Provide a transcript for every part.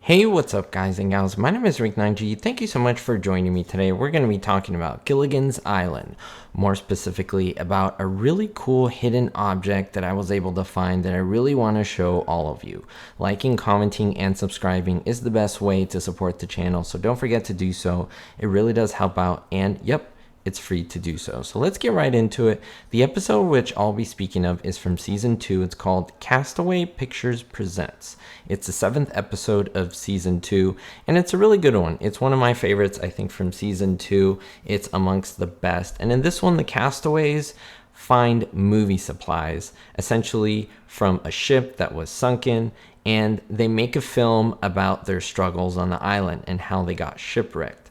Hey, what's up guys and gals? My name is Rick9G. Thank you so much for joining me today. We're going to be talking about Gilligan's Island, more specifically about a really cool hidden object that I was able to find that I really want to show all of you. Liking, commenting, and subscribing is the best way to support the channel, so don't forget to do so. It really does help out, and yep, it's free to do so. So let's get right into it. The episode which I'll be speaking of is from season 2. It's called Castaway Pictures Presents. It's the 7th episode of season 2, and it's a really good one. It's one of my favorites, I think, from season 2. It's amongst the best. And in this one, the castaways find movie supplies, essentially from a ship that was sunken, and they make a film about their struggles on the island and how they got shipwrecked.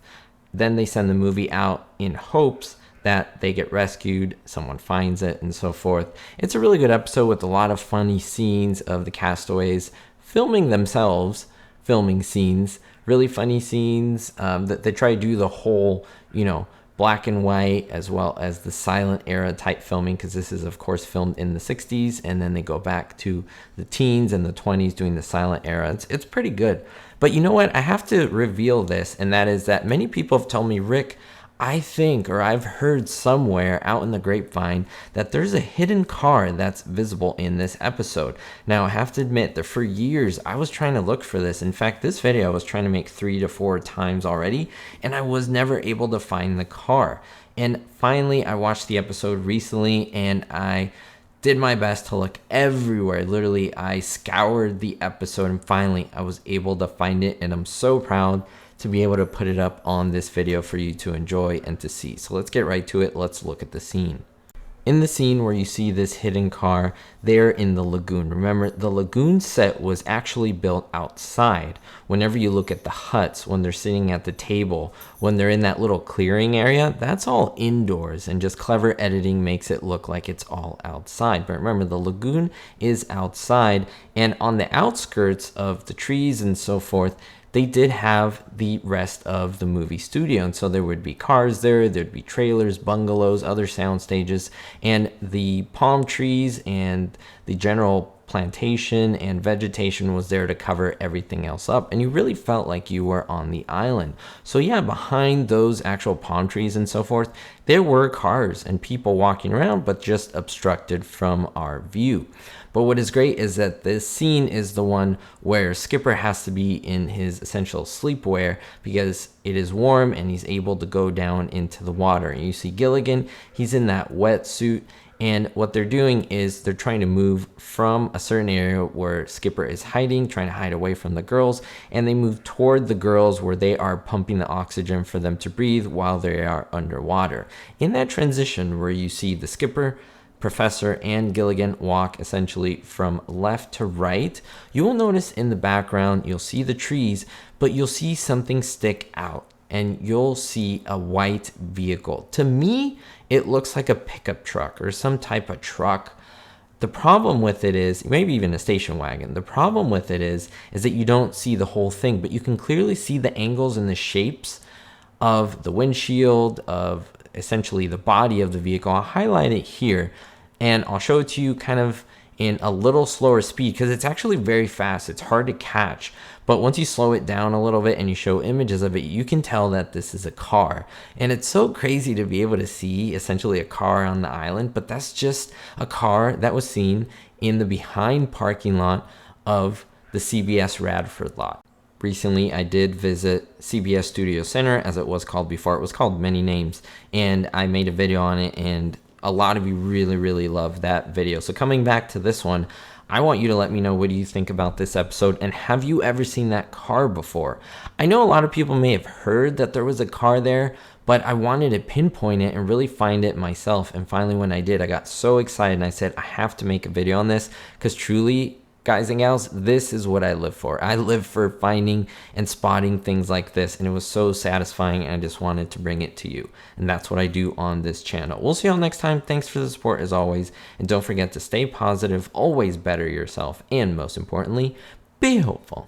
Then they send the movie out in hopes that they get rescued, someone finds it, and so forth. It's a really good episode with a lot of funny scenes of the castaways filming themselves, filming scenes, really funny scenes that they try to do the whole, black and white as well as the silent era type filming, because this is of course filmed in the 60s, and then they go back to the teens and the 20s doing the silent era. It's pretty good. But you know what? I have to reveal this, and that is that many people have told me, Rick, I think, or I've heard somewhere out in the grapevine that there's a hidden car that's visible in this episode. Now, I have to admit that for years, I was trying to look for this. In fact, this video I was trying to make 3 to 4 times already, and I was never able to find the car. And finally, I watched the episode recently, and I did my best to look everywhere. Literally, I scoured the episode, and finally, I was able to find it, and I'm so proud to be able to put it up on this video for you to enjoy and to see. So let's get right to it. Let's look at the scene. In the scene where you see this hidden car, they're in the lagoon. Remember, the lagoon set was actually built outside. Whenever you look at the huts, when they're sitting at the table, when they're in that little clearing area, that's all indoors, and just clever editing makes it look like it's all outside. But remember, the lagoon is outside, and on the outskirts of the trees and so forth, they did have the rest of the movie studio. And so there would be cars there'd be trailers, bungalows, other sound stages, and the palm trees and the general plantation and vegetation was there to cover everything else up, and you really felt like you were on the island. So yeah, behind those actual palm trees and so forth, there were cars and people walking around, but just obstructed from our view. But what is great is that this scene is the one where Skipper has to be in his essential sleepwear because it is warm and he's able to go down into the water. And you see Gilligan, he's in that wetsuit. And what they're doing is they're trying to move from a certain area where Skipper is hiding, trying to hide away from the girls, and they move toward the girls where they are pumping the oxygen for them to breathe while they are underwater. In that transition where you see the Skipper, Professor, and Gilligan walk essentially from left to right, you will notice in the background, you'll see the trees, but you'll see something stick out. And you'll see a white vehicle. To me, it looks like a pickup truck or some type of truck. The problem with it is, maybe even a station wagon. The problem with it is that you don't see the whole thing, but you can clearly see the angles and the shapes of the windshield, of essentially the body of the vehicle. I'll highlight it here, and I'll show it to you kind of in a little slower speed because it's actually very fast. It's hard to catch. But once you slow it down a little bit and you show images of it, you can tell that this is a car. And it's so crazy to be able to see essentially a car on the island, but that's just a car that was seen in the behind parking lot of the CBS Radford lot. Recently, I did visit CBS Studio Center, as it was called before. It was called many names, and I made a video on it, and a lot of you really loved that video. So coming back to this one, I want you to let me know, what do you think about this episode, and have you ever seen that car before? I know a lot of people may have heard that there was a car there, but I wanted to pinpoint it and really find it myself. And finally, when I did, I got so excited and I said, I have to make a video on this, because truly, guys and gals, this is what I live for. I live for finding and spotting things like this, and it was so satisfying, and I just wanted to bring it to you. And that's what I do on this channel. We'll see y'all next time. Thanks for the support as always, and don't forget to stay positive, always better yourself, and most importantly, be hopeful.